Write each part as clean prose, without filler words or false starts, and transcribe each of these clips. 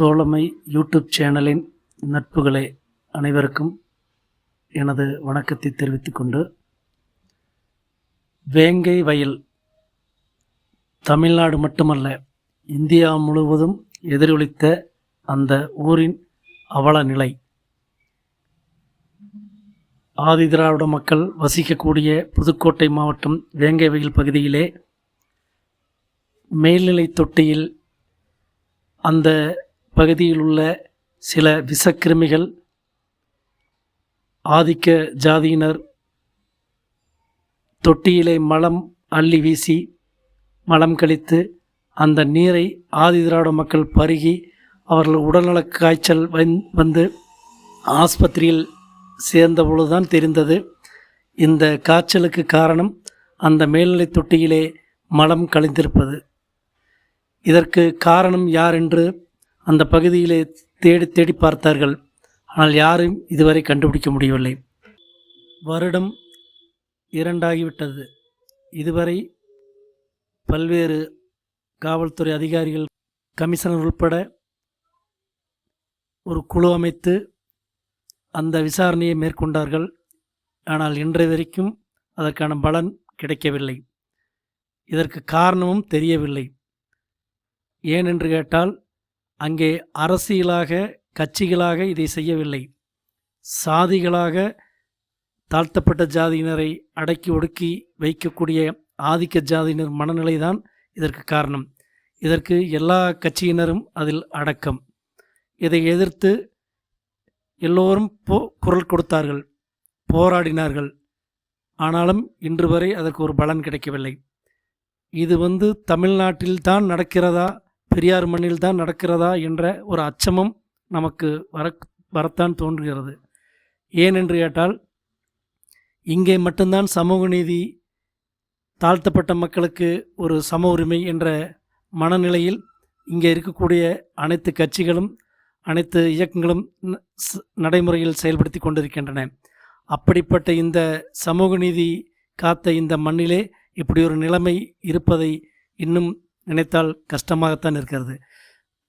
தோழமை யூடியூப் சேனலின் நட்புகளே அனைவருக்கும் எனது வணக்கத்தை தெரிவித்துக் கொண்டு, வேங்கை வயல் தமிழ்நாடு மட்டுமல்ல இந்தியா முழுவதும் எதிரொலித்த அந்த ஊரின் அவல நிலை, ஆதிதிராவிட மக்கள் வசிக்கக்கூடிய புதுக்கோட்டை மாவட்டம் வேங்கை வயல் பகுதியிலே மேல்நிலை தொட்டியில் அந்த பகுதியில் உள்ள சில விஷக்கிருமிகள் ஆதிக்க ஜாதியினர் தொட்டியிலே மலம் அள்ளி வீசி மலம் கழித்து அந்த நீரை ஆதிதிராவிட மக்கள் பருகி அவர்கள் உடல்நலக் காய்ச்சல் வந்து ஆஸ்பத்திரியில் சேர்ந்த பொழுதுதான் தெரிந்தது இந்த காய்ச்சலுக்கு காரணம் அந்த மேல்நிலை தொட்டியிலே மலம் கழிந்திருப்பது. இதற்கு காரணம் யார் என்று அந்த பகுதியிலே தேடி பார்த்தார்கள். ஆனால் யாரும் இதுவரை கண்டுபிடிக்க முடியவில்லை. வருடம் 2 ஆகிவிட்டது. இதுவரை பல்வேறு காவல்துறை அதிகாரிகள், கமிஷனர் உட்பட ஒரு குழு அமைத்து அந்த விசாரணையை மேற்கொண்டார்கள். ஆனால் இன்றைய வரைக்கும் அதற்கான பலன் கிடைக்கவில்லை. இதற்கு காரணமும் தெரியவில்லை. ஏனென்று கேட்டால், அங்கே அரசியலாக கட்சிகளாக இதை செய்யவில்லை, சாதிகளாக தாழ்த்தப்பட்ட ஜாதியினரை அடக்கி ஒடுக்கி வைக்கக்கூடிய ஆதிக்க ஜாதியினர் மனநிலைதான் இதற்கு காரணம். இதற்கு எல்லா கட்சியினரும் அதில் அடக்கம். இதை எதிர்த்து எல்லோரும் குரல் கொடுத்தார்கள், போராடினார்கள். ஆனாலும் இன்று வரை அதற்கு ஒரு பலன் கிடைக்கவில்லை. இது தமிழ்நாட்டில்தான் நடக்கிறதா, பெரியார் மண்ணில் தான் நடக்கிறதா என்ற ஒரு அச்சமும் நமக்கு வரத்தான் தோன்றுகிறது. ஏனென்று கேட்டால், இங்கே மட்டும்தான் சமூக நீதி, தாழ்த்தப்பட்ட மக்களுக்கு ஒரு சம உரிமை என்ற மனநிலையில் இங்கே இருக்கக்கூடிய அனைத்து கட்சிகளும் அனைத்து இயக்கங்களும் நடைமுறையில் செயல்படுத்தி கொண்டிருக்கின்றன. அப்படிப்பட்ட இந்த சமூக நீதி காத்த இந்த மண்ணிலே இப்படி ஒரு நிலைமை இருப்பதை இன்னும் நினைத்தால் கஷ்டமாகத்தான் இருக்கிறது.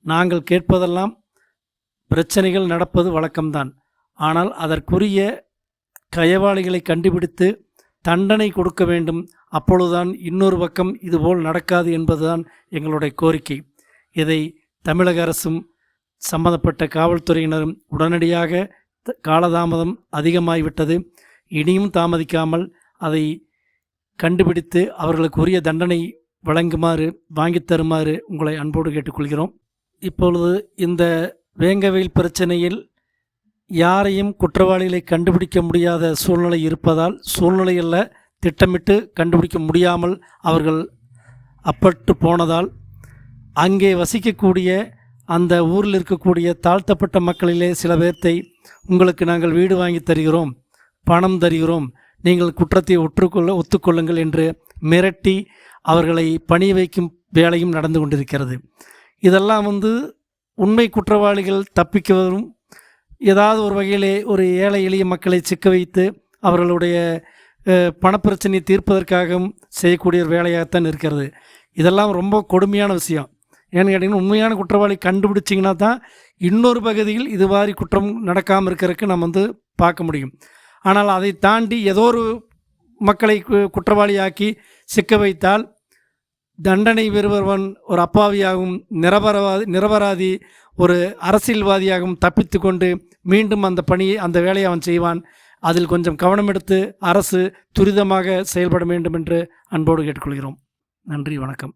நாங்கள் கேட்பதெல்லாம் பிரச்சனைகள் நடப்பது வழக்கம்தான். ஆனால் அதற்குரிய கயவாளிகளை கண்டுபிடித்து தண்டனை கொடுக்க வேண்டும். அப்பொழுதுதான் இன்னொரு பக்கம் இதுபோல் நடக்காது என்பதுதான் எங்களுடைய கோரிக்கை. இதை தமிழக அரசும் சம்பந்தப்பட்ட காவல்துறையினரும் உடனடியாக, காலதாமதம் அதிகமாகிவிட்டது, இனியும் தாமதிக்காமல் அதை கண்டுபிடித்து அவர்களுக்கு உரிய தண்டனை வழங்குமாறு, வாங்கித் தருமாறு உங்களை அன்போடு கேட்டுக்கொள்கிறோம். இப்பொழுது இந்த வேங்கவயல் பிரச்சனையில் யாரையும் குற்றவாளிகளை கண்டுபிடிக்க முடியாத சூழ்நிலை இருப்பதால், சூழ்நிலையில் திட்டமிட்டு கண்டுபிடிக்க முடியாமல் அவர்கள் அப்பட்டு போனதால், அங்கே வசிக்கக்கூடிய அந்த ஊரில் இருக்கக்கூடிய தாழ்த்தப்பட்ட மக்களிலே சில பேர்த்தை உங்களுக்கு நாங்கள் வீடு வாங்கி தருகிறோம், பணம் தருகிறோம், நீங்கள் குற்றத்தை ஒத்துக்கொள்ளுங்கள் என்று மிரட்டி அவர்களை பணிய வைக்கும் வேலையும் நடந்து கொண்டிருக்கிறது. இதெல்லாம் உண்மை குற்றவாளிகள் தப்பிக்க வரும், ஏதாவது ஒரு வகையிலே ஒரு ஏழை எளிய மக்களை சிக்க வைத்து அவர்களுடைய பணப்பிரச்சனையை தீர்ப்பதற்காகவும் செய்யக்கூடிய ஒரு வேலையாகத்தான் இருக்கிறது. இதெல்லாம் ரொம்ப கொடுமையான விஷயம். ஏன்னு கேட்டிங்கன்னா, உண்மையான குற்றவாளி கண்டுபிடிச்சிங்கன்னா தான் இன்னொரு பகுதியில் இது மாதிரி குற்றம் நடக்காமல் இருக்கிறதுக்கு நம்ம பார்க்க முடியும். ஆனால் அதை தாண்டி ஏதோ ஒரு மக்களை குற்றவாளியாக்கி சிக்க வைத்தால் தண்டனை பெறுபவன் ஒரு அப்பாவியாகவும் நிரபராதி ஒரு அரசியல்வாதியாகவும் தப்பித்து கொண்டு மீண்டும் அந்த பணியை, அந்த வேலையை அவன் செய்வான். அதில் கொஞ்சம் கவனம் எடுத்து அரசு துரிதமாக செயல்பட வேண்டும் என்று அன்போடு கேட்டுக்கொள்கிறோம். நன்றி, வணக்கம்.